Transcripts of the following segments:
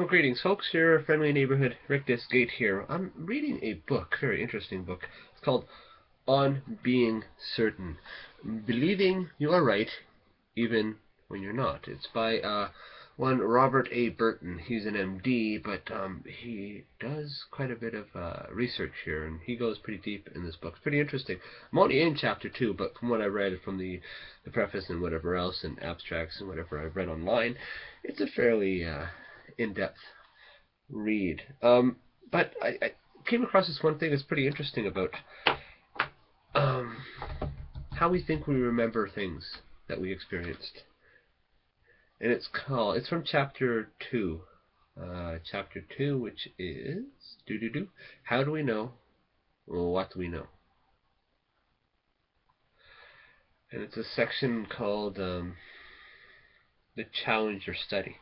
Well, greetings, folks. Your friendly neighborhood Rick Gate here. I'm reading a book, very interesting book. It's called On Being Certain. Believing you are right, even when you're not. It's by one Robert A. Burton. He's an MD, but he does quite a bit of research here, and he goes pretty deep in this book. It's pretty interesting. I'm only in chapter 2, but from what I read from the preface and whatever else, and abstracts and whatever I've read online, it's a fairly in-depth read. But I came across this one thing that's pretty interesting about um, how we think we remember things that we experienced. And it's from chapter 2. Chapter 2, which is, how do we know? Well, what do we know? And it's a section called the Challenger Study.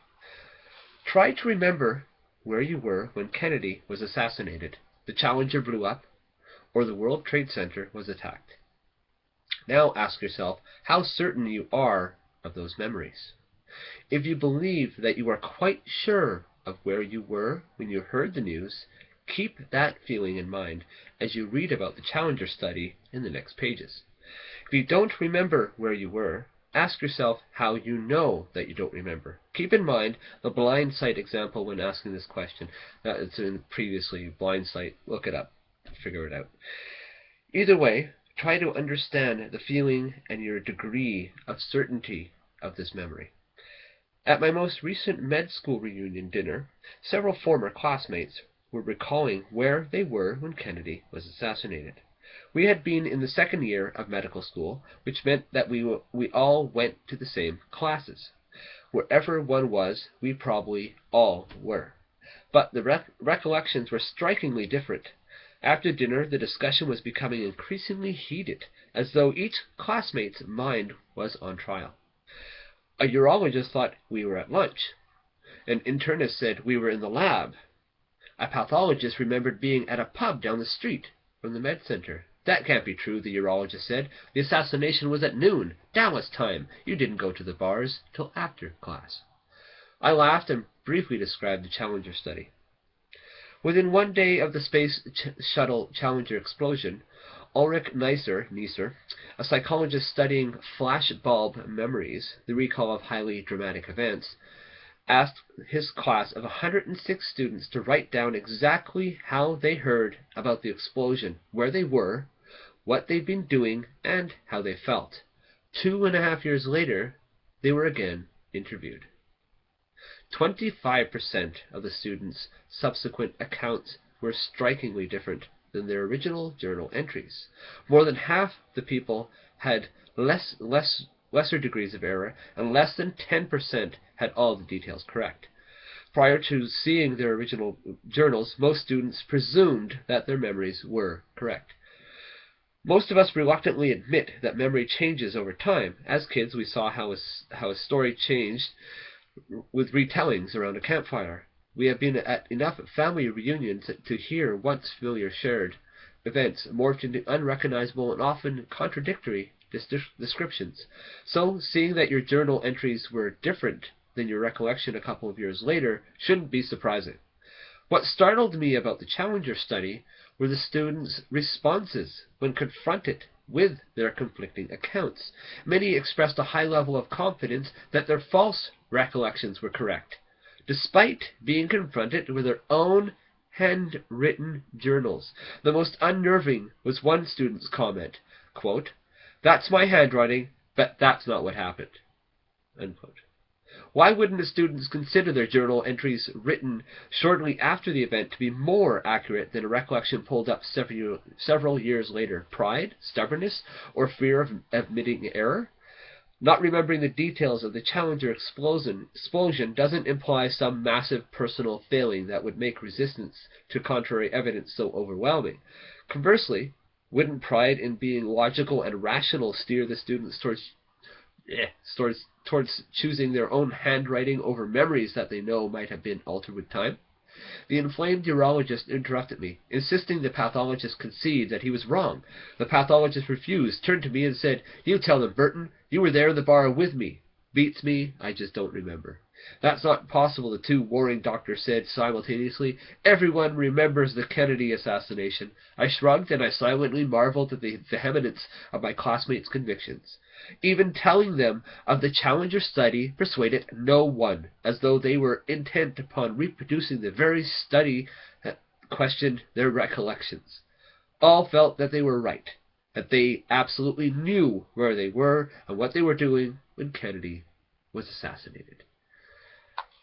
Try to remember where you were when Kennedy was assassinated, the Challenger blew up, or the World Trade Center was attacked. Now ask yourself how certain you are of those memories. If you believe that you are quite sure of where you were when you heard the news, keep that feeling in mind as you read about the Challenger study in the next pages. If you don't remember where you were, ask yourself how you know that you don't remember. Keep in mind the blind sight example when asking this question. It's in previously blind sight. Look it up. Figure it out. Either way, try to understand the feeling and your degree of certainty of this memory. At my most recent med school reunion dinner, several former classmates were recalling where they were when Kennedy was assassinated. We had been in the second year of medical school, which meant that we all went to the same classes. Wherever one was, we probably all were. But the recollections were strikingly different. After dinner, the discussion was becoming increasingly heated, as though each classmate's mind was on trial. A urologist thought we were at lunch. An internist said we were in the lab. A pathologist remembered being at a pub down the street from the med center. That can't be true, the urologist said. The assassination was at noon, Dallas time. You didn't go to the bars till after class. I laughed and briefly described the Challenger study. Within 1 day of the Space Shuttle Challenger explosion, Ulrich Neisser, a psychologist studying flashbulb memories, the recall of highly dramatic events, asked his class of 106 students to write down exactly how they heard about the explosion, where they were, what they'd been doing, and how they felt. 2.5 years later, they were again interviewed. 25% of the students' subsequent accounts were strikingly different than their original journal entries. More than half the people had lesser degrees of error, and less than 10% had all the details correct. Prior to seeing their original journals, most students presumed that their memories were correct. Most of us reluctantly admit that memory changes over time. As kids, we saw how a story changed with retellings around a campfire. We have been at enough family reunions to hear once familiar shared events morphed into unrecognizable and often contradictory descriptions. So, seeing that your journal entries were different than your recollection a couple of years later shouldn't be surprising. What startled me about the Challenger study were the students' responses when confronted with their conflicting accounts. Many expressed a high level of confidence that their false recollections were correct, despite being confronted with their own handwritten journals. The most unnerving was one student's comment, quote, "That's my handwriting, but that's not what happened." Unquote. Why wouldn't the students consider their journal entries written shortly after the event to be more accurate than a recollection pulled up several years later? Pride, stubbornness, or fear of admitting error? Not remembering the details of the Challenger explosion doesn't imply some massive personal failing that would make resistance to contrary evidence so overwhelming. Conversely, wouldn't pride in being logical and rational steer the students towards choosing their own handwriting over memories that they know might have been altered with time? The inflamed urologist interrupted me, insisting the pathologist concede that he was wrong. The pathologist refused, turned to me and said, "You tell them, Burton. You were there in the bar with me. Beats me, I just don't remember." That's not possible, the two warring doctors said simultaneously. Everyone remembers the Kennedy assassination. I shrugged, and I silently marveled at the vehemence of my classmates' convictions. Even telling them of the Challenger study persuaded no one, as though they were intent upon reproducing the very study that questioned their recollections. All felt that they were right, that they absolutely knew where they were and what they were doing when Kennedy was assassinated.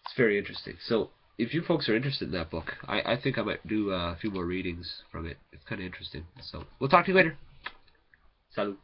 It's very interesting. So, if you folks are interested in that book, I think I might do a few more readings from it. It's kind of interesting. So, we'll talk to you later. Salut.